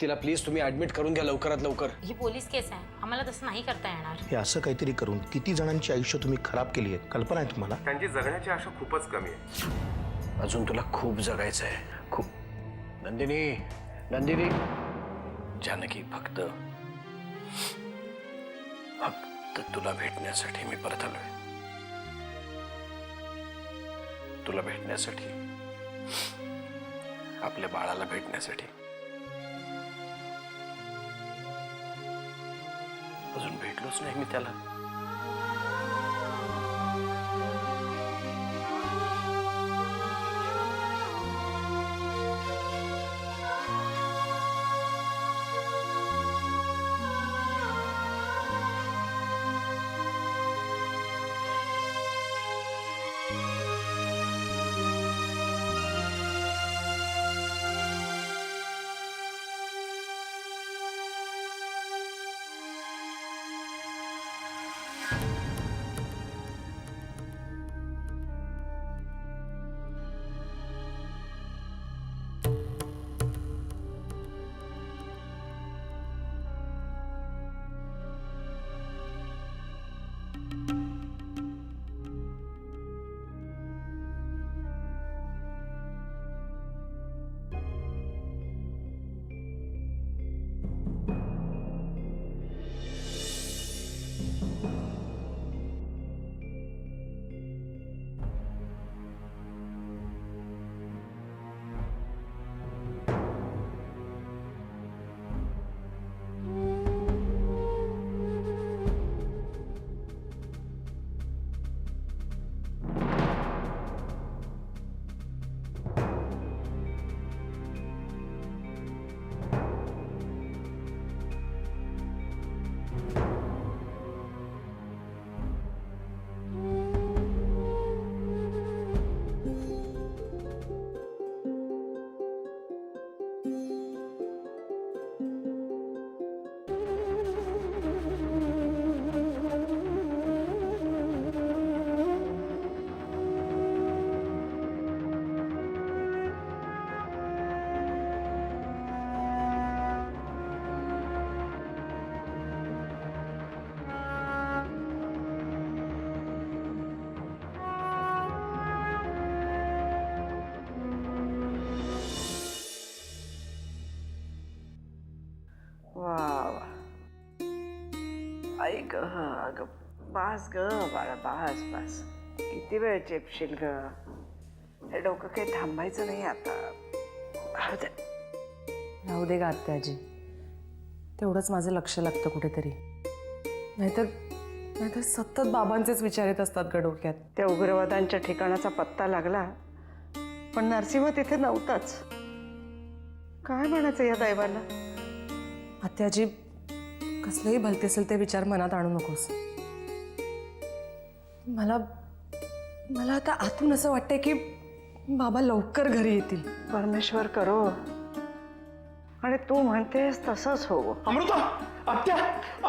तिला प्लीज तुम्ही ऍडमिट करून घ्या लवकरात लवकर. ही पोलीस केस आहे, आम्हाला तसं नाही करता येणार. हे असं काहीतरी करून किती जणांची आयुष्य तुम्ही खराब केली आहे कल्पना आहे तुम्हाला? त्यांची जगण्याची आशा खूपच कमी आहे. अजून तुला खूप जगायचं आहे, खूप. नंदिनी, नंदिनी, जानकी, फक्त तुला भेटण्यासाठी मी परत आलोय. तुला भेटण्यासाठी, आपल्या बाळाला भेटण्यासाठी. अजून भेटलोच नाही मी त्याला. ऐक अगं बास ग बाळा, बास बास. किती वेळ चेपशील ग? हे डोकं काही थांबायचं नाही आता. राहू दे ग आत्याजी, तेवढंच माझं लक्ष लागतं कुठेतरी. नाहीतर सतत बाबांचेच विचार येत असतात ग डोक्यात. त्या उग्रवादांच्या ठिकाणाचा पत्ता लागला, पण नरसिंह तिथे नव्हताच. काय म्हणायचं या दैवाला? आत्याजी, कसलेही भलते असेल ते विचार मनात आणू नकोस. मला आता आतून असं वाटतंय की बाबा लवकर घरी येतील. परमेश्वर करो आणि तू म्हणतेस तसंच हो. अमृता, आत्या,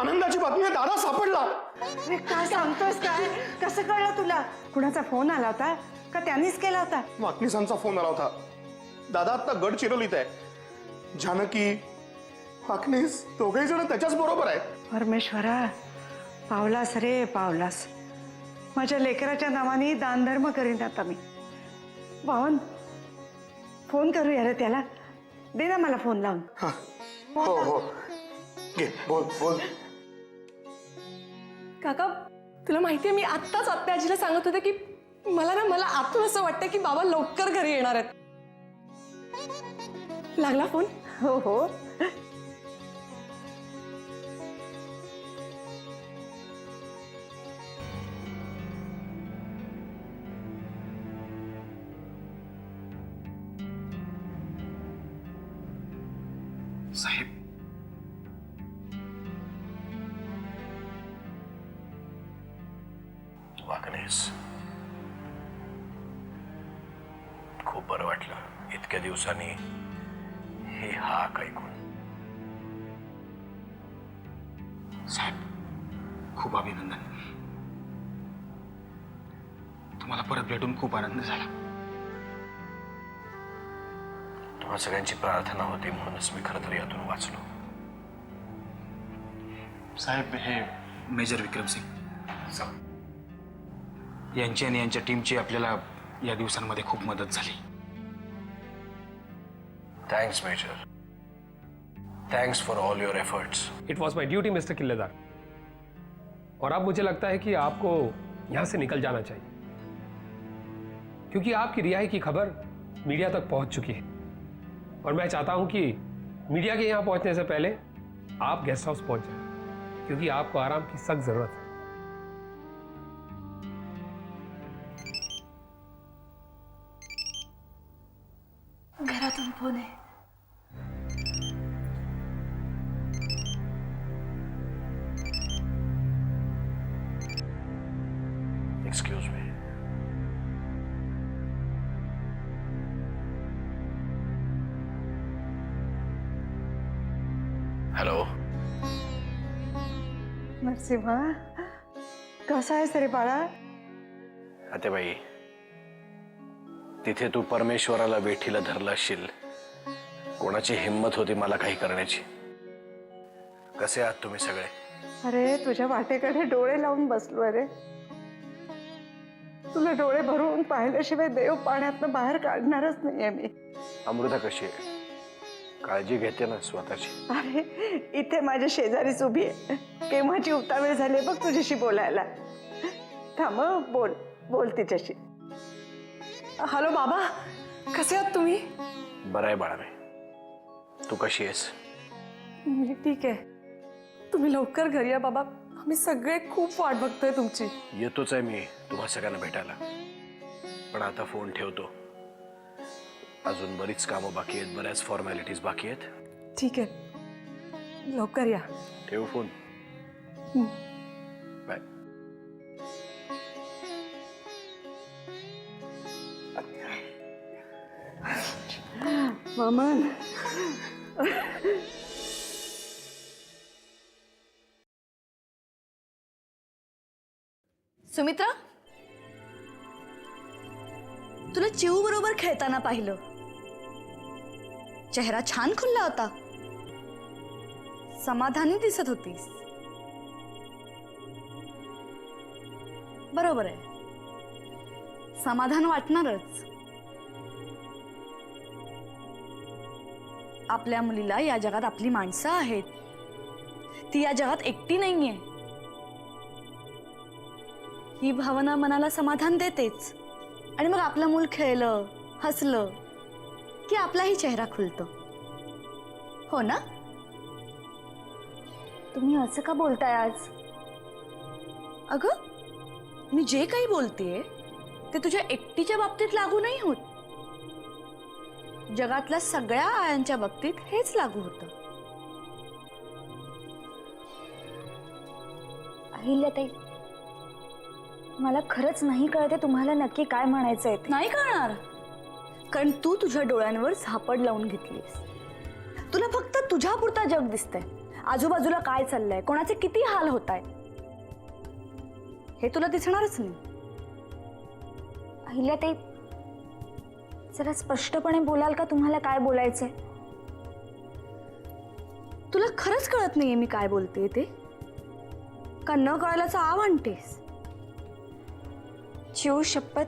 आनंदाची बातमी आहे, दादा सापडला. अरे काय सांगतोस? काय कसं कळलं तुला? कुणाचा फोन आला होता का त्यांनीच केला होता? वाकणीसांचा फोन आला होता. दादा आता गडचिरोलीत आहे. जानकी, वाकणीस दोघेही जण त्याच्याच बरोबर आहेत. परमेश्वरा, पावलास रे पावलास. माझ्या लेकराच्या नावाने दानधर्म करीन आता मी. भावन, फोन करूया रे त्याला. दे ना मला फोन लावून. हो हो, घे, बोल बोल. काका, तुला माहितीये मी आत्ताच आत्याजीला सांगत होते की मला आतून असं वाटतं की बाबा लवकर घरी येणार आहेत. लागला फोन? हो हो. साहेब, वाकणेस, खूप बरं वाटलं इतक्या दिवसांनी हे हाक ऐकून. साहेब, खूप अभिनंदन. तुम्हाला परत भेटून खूप आनंद झाला. तो तेव्हा सगळ्यांची प्रार्थना होती, म्हणूनच मी खरं तर यातून वाचलो. साहेब, हे मेजर विक्रम सिंग यांची आणि यांच्या टीमची आपल्याला या दिवसांमध्ये खूप मदत झाली. Thanks major. Thanks for all your efforts. It was my duty mister Killedar, और अब मुझे लगता है कि आपको यहां से निकल जाना चाहिए, क्योंकि आपकी रिहाई की खबर मीडिया तक पहुंच चुकी है और मैं चाहता हूं कि मीडिया के यहां पहुंचने से पहले आप गेस्ट हाउस पहुंच जाएं, क्योंकि आपको आराम की सख्त जरूरत है. घरातून फोन आहे. Excuse me. हॅलो. नरसिंहा, कसा आहेस रे बाळा? आतेबाई, तिथे तू परमेश्वराला वेठीला धरला असशील. कोणाची हिंमत होती मला काही करण्याची? कसे आहात तुम्ही सगळे? अरे तुझ्या वाटेकडे डोळे लावून बसलो. अरे तुला डोळे भरून पाहिल्याशिवाय देव पाण्यातनं बाहेर काढणारच नाहीये मी. अमृता कशी आहे? काळजी घेते ना स्वतःची? अरे इथे माझ्या शेजारीच उभी आहे. केव्हाची उतावेळ झाली बघ तुझ्याशी बोलायला. थांब बोल बोल तिच्याशी. हॅलो बाबा, कसे आहात तुम्ही? बरं आहे बाळा. तू कशी आहेस? मी ठीक आहे. तुम्ही लवकर घरी या बाबा, आम्ही सगळे खूप वाट बघतोय तुमची. येतोच आहे मी तुम्हा सगळ्यांना भेटायला, पण आता फोन ठेवतो. अजून बरीच कामं बाकी आहेत, बऱ्याच फॉर्मॅलिटीज बाकी आहेत. ठीक आहे, लवकर या. ठेव फोन. बाय. मामन, सुमित्रा, तुला चिऊ बरोबर खेळताना पाहिलं. चेहरा छान खुलला होता, समाधानी दिसत होतीस. बरोबर आहे, समाधान वाटणारच. आपल्या मुलीला या जगात आपली माणसं आहेत. ती या जगात एकटी नाहीये, ही भावना मनाला समाधान देतेच. आणि मग आपलं मूल खेळलं हसलं की आपलाही चेहरा खुलतो, हो ना? तुम्ही असं का बोलताय आज? अगं, मी जे काही बोलतेय ते तुझ्या एकटीच्या बाबतीत लागू नाही होत. जगातल्या सगळ्या आयांच्या बाबतीत हेच लागू होतं. अहिल्याताई, मला खरंच नाही कळते तुम्हाला नक्की काय म्हणायचंय ते. नाही कळणार, कारण तू तुझ्या डोळ्यांवर झापड लावून घेतलीस. तुला फक्त तुझ्यापुरता जग दिसतंय. आजूबाजूला काय चाललंय, कोणाचे किती हाल होत आहेत, हे तुला दिसणारच नाही. अहिल्याताई, जरा स्पष्टपणे बोलाल का तुम्हाला काय बोलायचंय? तुला खरंच कळत नाहीये मी काय बोलते ते, का न कळायलाच आव आणतेस? चिऊ शपथ,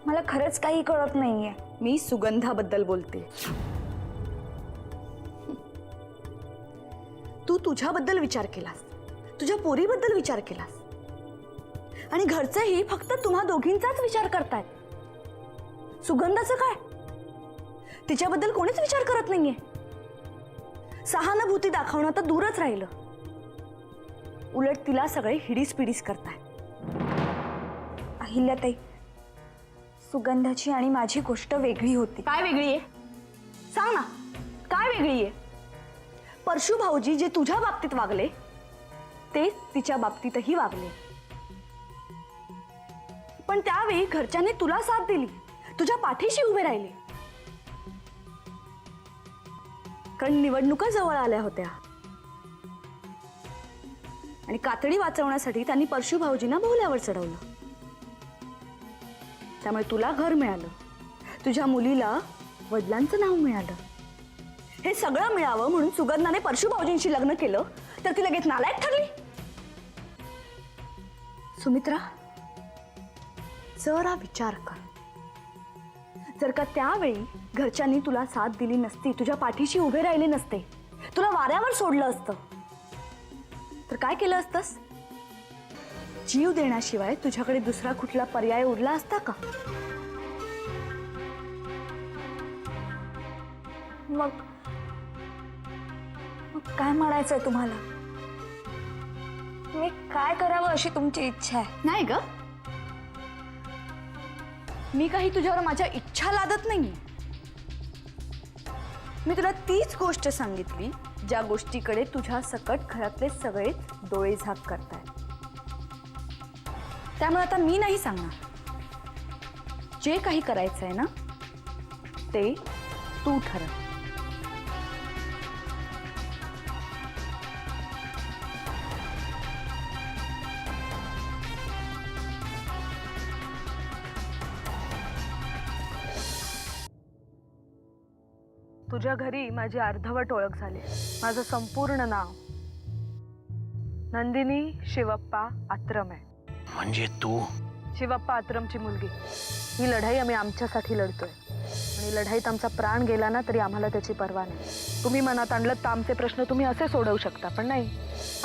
मला खरंच काही कळत नाहीये. मी सुगंधाबद्दल बोलते. तू तुझ्याबद्दल विचार केलास, तुझ्या पोरीबद्दल विचार केलास, आणि घरचेही फक्त तुम्हा दोघींचाच विचार करतायत. सुगंधाचं काय? तिच्याबद्दल कोणीच विचार करत नाहीये. सहानुभूती दाखवणं तर दूरच राहिलं, उलट तिला सगळे हिडीस पिडीस करताय. अहिल्याताई, सुगंधाची आणि माझी गोष्ट वेगळी होती. काय वेगळी आहे? सांग ना, काय वेगळी आहे? परशु भाऊजी जे तुझ्या बाबतीत वागले ते तिच्या बाबतीतही वागले, पण त्यावेळी घरच्यांनी तुला साथ दिली, तुझ्या पाठीशी उभे राहिले. कारण निवडणुका जवळ आल्या होत्या आणि कातडी वाचवण्यासाठी त्यांनी परशु भाऊजींना भोवल्यावर चढवलं. त्यामुळे तुला घर मिळालं, तुझ्या मुलीला वडिलांचं नाव मिळालं. हे सगळं मिळावं म्हणून सुगंधाने परशू भाऊजींशी लग्न केलं तर ती लगेच नालायक ठरली. सुमित्रा, जरा विचार कर. जर का त्यावेळी घरच्यांनी तुला साथ दिली नसती, तुझ्या पाठीशी उभे राहिले नसते, तुला वाऱ्यावर सोडलं असतं, तर काय केलं असतंस? जीव देण्याशिवाय तुझ्याकडे दुसरा कुठला पर्याय उरला असता का? मग काय म्हणायचंय तुम्हाला? मी काय करावं अशी तुमची इच्छा आहे? नाही ग, मी काही तुझ्यावर माझ्या इच्छा लादत नाही. मी तुला तीच गोष्ट सांगितली ज्या गोष्टीकडे तुझ्या सकट घरातले सगळे डोळे झाक करतायत. त्यामुळे आता मी नाही सांगणार. जे काही करायचंय ना ते तू ठरव. तुझ्या घरी माझी अर्धवट ओळख झाली. माझं संपूर्ण नाव नंदिनी शिवप्पा आत्रम आहे. म्हणजे तू? शिवप्पा आत्रमची मुलगी. ही लढाई आम्ही आमच्यासाठी लढतोय आणि लढाईत आमचा प्राण गेला ना तरी आम्हाला त्याची पर्वा नाही. तुम्ही मनात आणलं तर आमचे प्रश्न तुम्ही असे सोडवू शकता, पण नाही,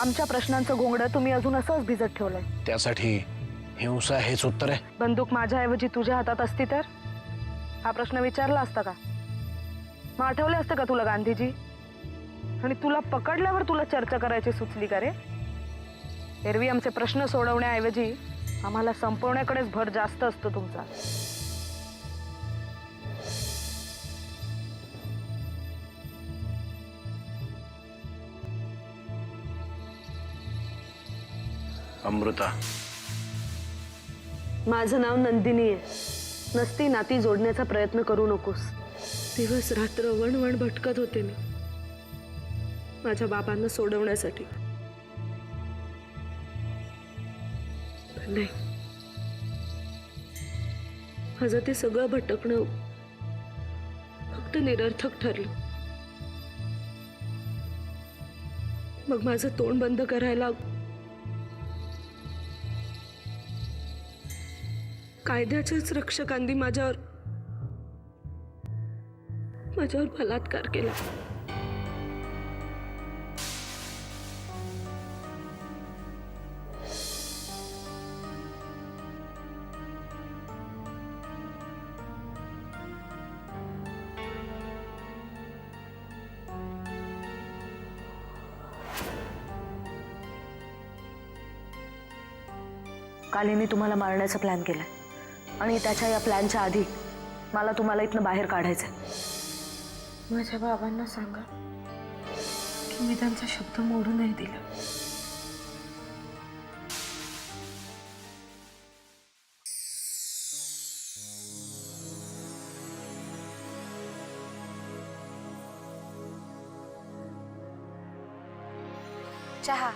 आमच्या प्रश्नांचं घोंगडं तुम्ही अजून असंच भिजत ठेवलंय. त्यासाठी हिंसा हेच उत्तर आहे? बंदूक माझ्याऐवजी तुझ्या हातात असती तर हा प्रश्न विचारला असता का? मग आठवले असते का तुला गांधीजी? आणि तुला पकडल्यावर तुला चर्चा करायची सुचली का रे? एरवी आमचे प्रश्न सोडवण्याऐवजी आम्हाला संपवण्याकडेच भर जास्त असतो तुमचा. अमृता, माझं नाव नंदिनी आहे. नसती नाती जोडण्याचा प्रयत्न करू नकोस. दिवस रात्र वणवण भटकत होते मी माझ्या बाबांना सोडवण्यासाठी. पण नाही, माझं ते सगळं भटकणं फक्त निरर्थक ठरलं. मग माझं तोंड बंद करायला कायद्याच्याच रक्षकांनी माझ्यावर बलात्कार केला. कालीने तुम्हाला मारण्याचा प्लॅन केलाय आणि त्याच्या या प्लॅनच्या आधी मला तुम्हाला इथनं बाहेर काढायचंय. माझ्या बाबांना सांगा की मी त्यांचा शब्द मोडू नाही दिला. चहा.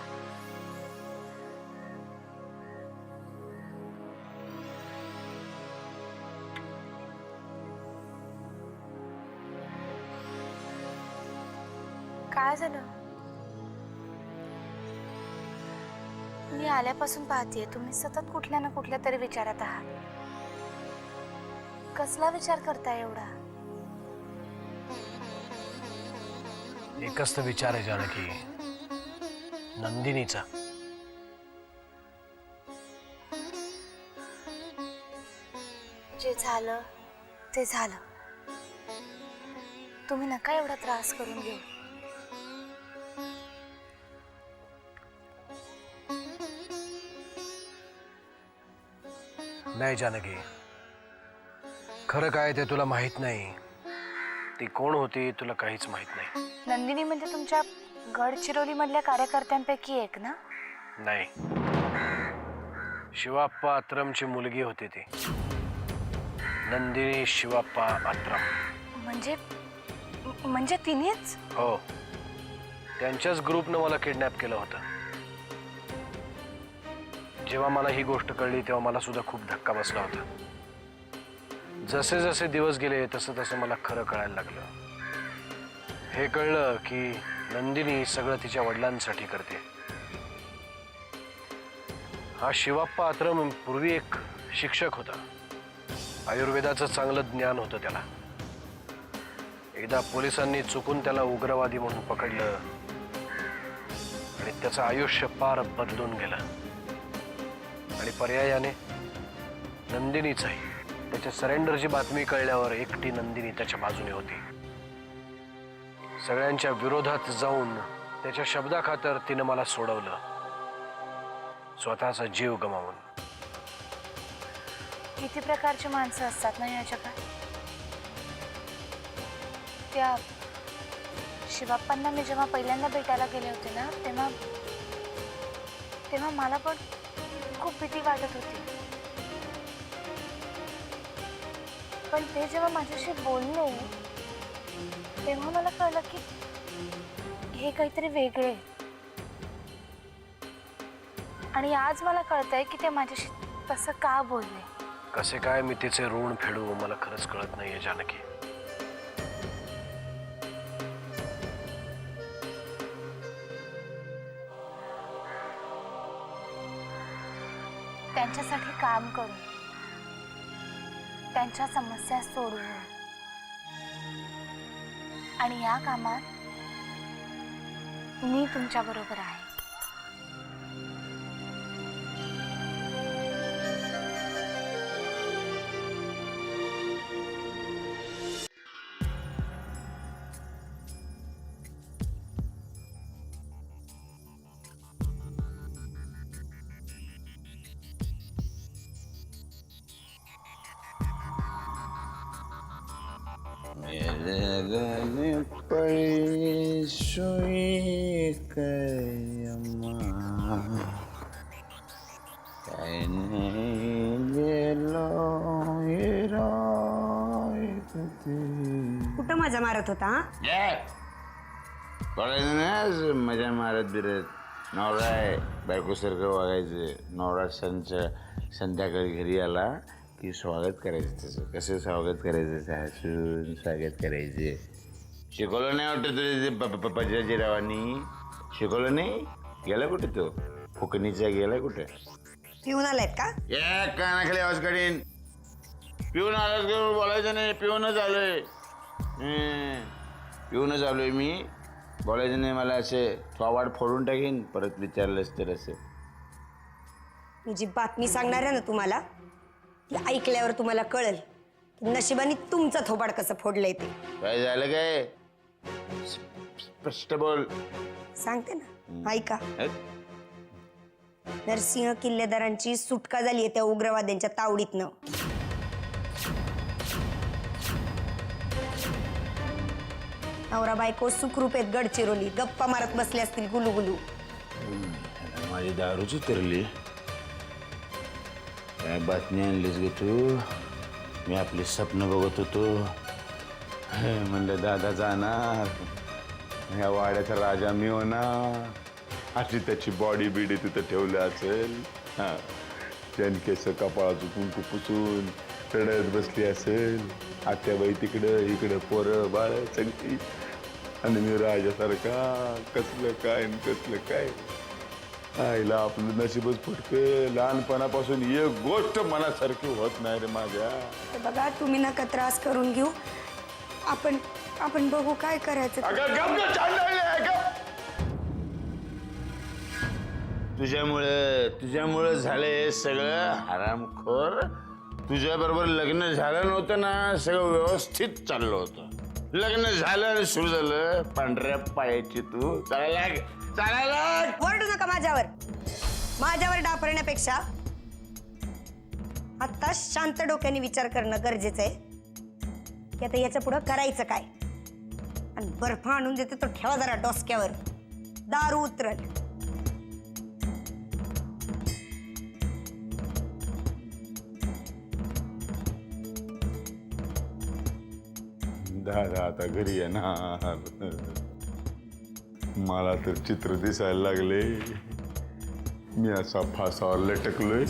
काय झालं? मी आल्यापासून पाहतेय तुम्ही सतत कुठल्या ना कुठल्या तरी विचारात आहात. कसला विचार करताय एवढा? एकच तर विचार आहे जानकी, नंदिनीचा. जे झालं ते झालं. तुम्ही नका एवढा त्रास करून घेऊ. नाही जानकी, खरं काय ते तुला माहित नाही. ती कोण होती तुला काहीच माहित नाही. नंदिनी म्हणजे तुमच्या गडचिरोली मधल्या कार्यकर्त्यांपैकी एक ना? नाही, शिवाप्पा आत्रमची मुलगी होती ती. नंदिनी शिवाप्पा आत्रम. म्हणजे तिनेच? हो, त्यांच्याच ग्रुपनं मला किडनॅप केलं होतं. जेव्हा मला ही गोष्ट कळली तेव्हा मला सुद्धा खूप धक्का बसला होता. जसे जसे दिवस गेले तसं तसं मला खरं कळायला लागलं. हे कळलं की नंदिनी सगळं तिच्या वडिलांसाठी करते. हा शिवाप्पा आत्रम पूर्वी एक शिक्षक होता. आयुर्वेदाचं चांगलं ज्ञान होतं त्याला. एकदा पोलिसांनी चुकून त्याला उग्रवादी म्हणून पकडलं आणि त्याचं आयुष्य पार बदलून गेलं. आणि पर्यायाने नंदिनीचाही. त्याच्या सरेंडरची बातमी कळल्यावर एकटी नंदिनी त्याच्या बाजूने होती. सगळ्यांच्या विरोधात जाऊन त्याच्या शब्दाखातर तिनं मला सोडवलं, स्वतःचा जीव गमावून. किती प्रकारची माणसं असतात ना या जगात. त्या शिवाप्पांना मी जेव्हा पहिल्यांदा भेटायला गेले होते ना, तेव्हा मला पण खूप भीती वाटत होती. पण ते जेव्हा माझ्याशी बोलले तेव्हा मला कळलं की हे काहीतरी वेगळे. आणि आज मला कळतंय की ते माझ्याशी तसं का बोलले. कसे काय मी तिचे ऋण फेडू मला खरंच कळत नाहीये जानकी. त्यांच्यासाठी काम करून, त्यांच्या समस्या सोडवून, आणि या कामात मी तुमच्या बरोबर आहे. कुठं मजा मारत होता हा? मजा मारत बिरत. नवरा आहे बायकोसारखं वागायचं. नवरा संध्याकाळी घरी आला की स्वागत करायचं. त्याचं कसं स्वागत करायचं, हसून स्वागत करायचे. शिकवलं नाही वाटत तुझे बाजीरावांनी? शिकवलं नाही? गेला कुठे तो फुकणीचा? गेला कुठे? पिऊन आलायत का? कानाखाली आवाज काढीन. पिऊन आलाच का बोलायचं नाही. पिऊनच आलोय. पिऊनच आलोय मी. बोलायचं नाही. मला असे थोवाड फोडून टाकीन परत विचारलंस तर. असं मी जी बातमी सांगणार आहे ना तुम्हाला, ती ऐकल्यावर तुम्हाला कळेल की नशिबाने तुमचं थोबाड कसं फोडलंय ते. काय झालं काय? स्पष्ट बोल. सांगते ना, ऐका. नरसिंह किल्लेदारांची सुटका झाली आहे त्या उग्रवाद्यांच्या तावडीतनं. नवरा बायको सुखरूप आहेत गडचिरोली. गप्पा मारत बसले असतील गुलुगुलू. माझी दारूच उतरली. काय बातमी आणलीस गे तू? मी आपले स्वप्न बघत होतो. म्हणलं दादा जाणार, ह्या वाड्याचा राजा मी होणार. अशी त्याची बॉडी बिडी तिथं ठेवली असेल. त्याने केस कपाळा चुकून पुसून रडत बसली असेल. आत्याबाई तिकडं, इकडं पोरं बाळ सगळी. आणि मी राजासारखा कसलं काय कसलं काय. आईला आपलं नशीबच फुटके. लहानपणापासून एक गोष्ट मनासारखी होत नाही रे माझ्या. बघा तुम्ही नका त्रास करून घेऊ. आपण बघू काय करायचं. तुझ्यामुळे झालंय सगळं हरामखोर. तुझ्या बरोबर लग्न झालं नव्हतं ना, सगळं व्यवस्थित चाललं होतं. लग्न झालं आणि सुरू झालं पांढऱ्या पायाची. तू चालायला ओरडू नका माझ्यावर डापरण्यापेक्षा आता शांत डोक्याने विचार करणं गरजेचं आहे की आता याच्या पुढं करायचं काय. आणि बर्फ आणून देते तो ठेवा जरा डोसक्यावर. दारू उतरल. दादा आता घरी येणार. मला तर चित्र दिसायला लागले. मी असा फासावर लटकलोय.